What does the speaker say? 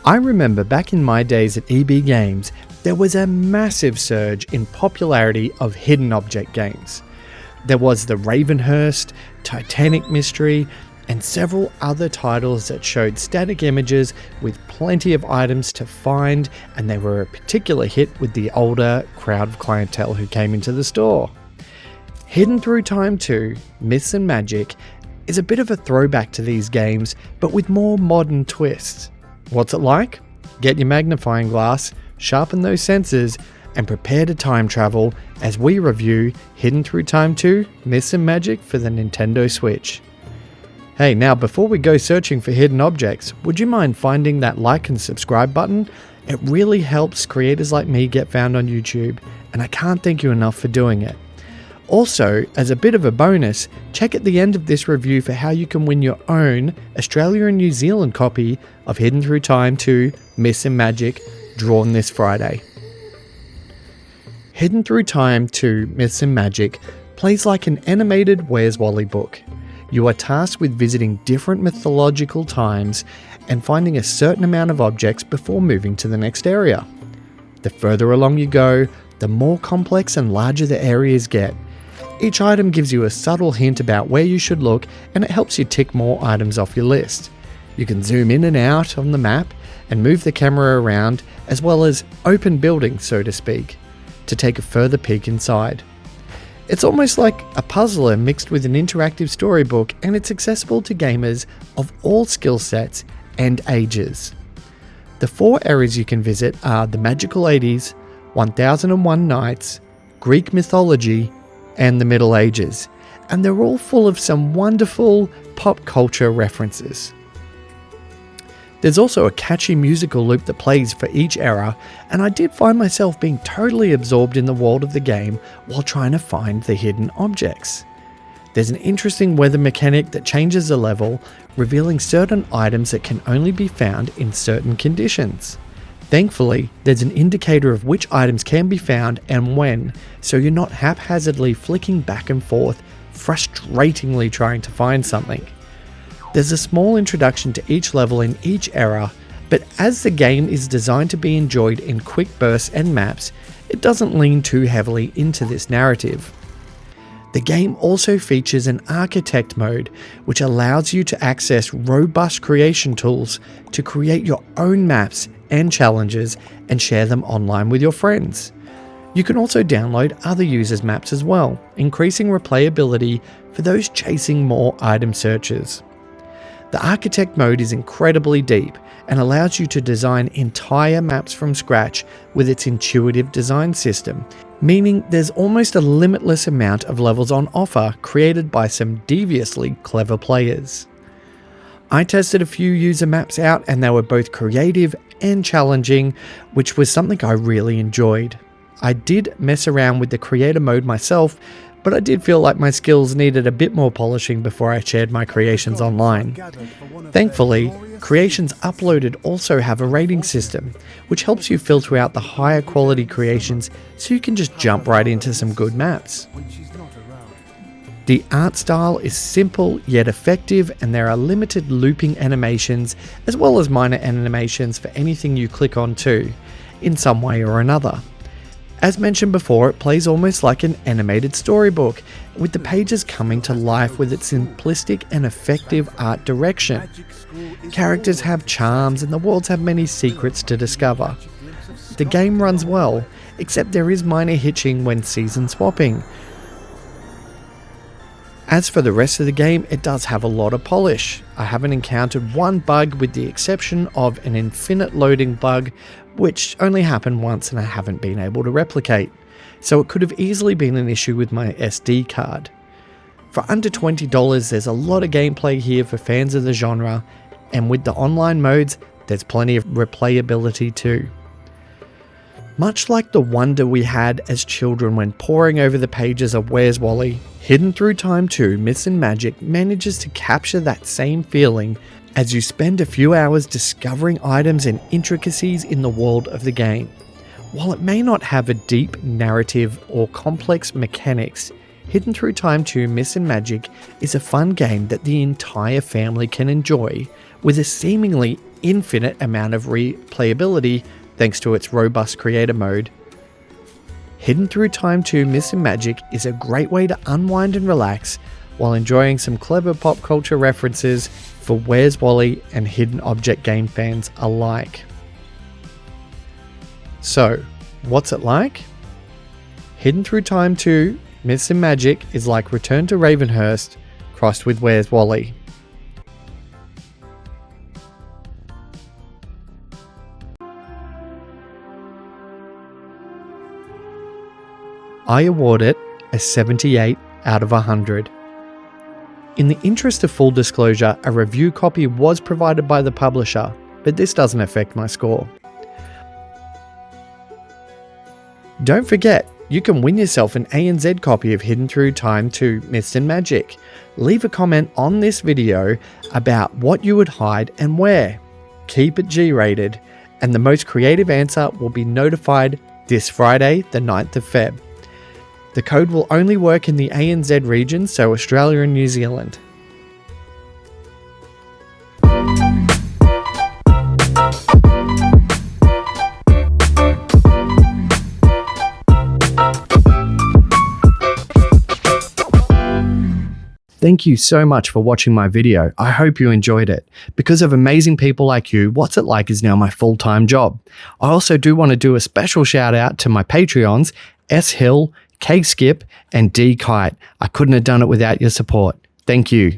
I remember back in my days at EB Games, there was a massive surge in popularity of hidden object games. There was the Ravenhurst, Titanic Mystery, and several other titles that showed static images with plenty of items to find, and they were a particular hit with the older crowd of clientele who came into the store. Hidden Through Time 2, Myths and Magic, is a bit of a throwback to these games, but with more modern twists. What's it like? Get your magnifying glass, sharpen those senses, and prepare to time travel as we review Hidden Through Time 2, Myths and Magic for the Nintendo Switch. Hey, now before we go searching for hidden objects, would you mind finding that like and subscribe button? It really helps creators like me get found on YouTube, and I can't thank you enough for doing it. Also, as a bit of a bonus, check at the end of this review for how you can win your own Australia and New Zealand copy of Hidden Through Time 2, Myths and Magic, drawn this Friday. Hidden Through Time 2, Myths and Magic plays like an animated Where's Wally book. You are tasked with visiting different mythological times and finding a certain amount of objects before moving to the next area. The further along you go, the more complex and larger the areas get. Each item gives you a subtle hint about where you should look, and it helps you tick more items off your list. You can zoom in and out on the map and move the camera around, as well as open buildings, so to speak, to take a further peek inside. It's almost like a puzzler mixed with an interactive storybook, and it's accessible to gamers of all skill sets and ages. The 4 areas you can visit are the Magical 80s, 1001 Nights, Greek mythology, and the Middle Ages, and they're all full of some wonderful pop culture references. There's also a catchy musical loop that plays for each era, and I did find myself being totally absorbed in the world of the game while trying to find the hidden objects. There's an interesting weather mechanic that changes the level, revealing certain items that can only be found in certain conditions. Thankfully, there's an indicator of which items can be found and when, so you're not haphazardly flicking back and forth, frustratingly trying to find something. There's a small introduction to each level in each era, but as the game is designed to be enjoyed in quick bursts and maps, it doesn't lean too heavily into this narrative. The game also features an architect mode, which allows you to access robust creation tools to create your own maps and challenges and share them online with your friends. You can also download other users' maps as well, increasing replayability for those chasing more item searches. The architect mode is incredibly deep and allows you to design entire maps from scratch with its intuitive design system, meaning there's almost a limitless amount of levels on offer created by some deviously clever players. I tested a few user maps out and they were both creative and challenging, which was something I really enjoyed. I did mess around with the creator mode myself, but I did feel like my skills needed a bit more polishing before I shared my creations online. Thankfully, creations uploaded also have a rating system, which helps you filter out the higher quality creations so you can just jump right into some good maps. The art style is simple yet effective, and there are limited looping animations as well as minor animations for anything you click on too, in some way or another. As mentioned before, it plays almost like an animated storybook, with the pages coming to life with its simplistic and effective art direction. Characters have charms and the worlds have many secrets to discover. The game runs well, except there is minor hitching when season swapping. As for the rest of the game, it does have a lot of polish. I haven't encountered one bug with the exception of an infinite loading bug, which only happened once and I haven't been able to replicate, so it could have easily been an issue with my SD card. For under $20, there's a lot of gameplay here for fans of the genre, and with the online modes, there's plenty of replayability too. Much like the wonder we had as children when poring over the pages of Where's Wally, Hidden Through Time 2 Myths and Magic manages to capture that same feeling as you spend a few hours discovering items and intricacies in the world of the game. While it may not have a deep narrative or complex mechanics, Hidden Through Time 2 Myths and Magic is a fun game that the entire family can enjoy, with a seemingly infinite amount of replayability thanks to its robust creator mode. Hidden Through Time 2 Myths and Magic is a great way to unwind and relax while enjoying some clever pop culture references for Where's Wally and hidden object game fans alike. So, what's it like? Hidden Through Time 2 Myths and Magic is like Return to Ravenhurst crossed with Where's Wally. I award it a 78 out of 100. In the interest of full disclosure, a review copy was provided by the publisher, but this doesn't affect my score. Don't forget, you can win yourself an ANZ copy of Hidden Through Time 2 Myths and Magic. Leave a comment on this video about what you would hide and where. Keep it G-rated, and the most creative answer will be notified this Friday, the 9th of Feb. The code will only work in the ANZ region, so Australia and New Zealand. Thank you so much for watching my video. I hope you enjoyed it. Because of amazing people like you, What's It Like is now my full-time job. I also do want to do a special shout out to my Patreons, S Hill, K Skip, and D Kite. I couldn't have done it without your support. Thank you.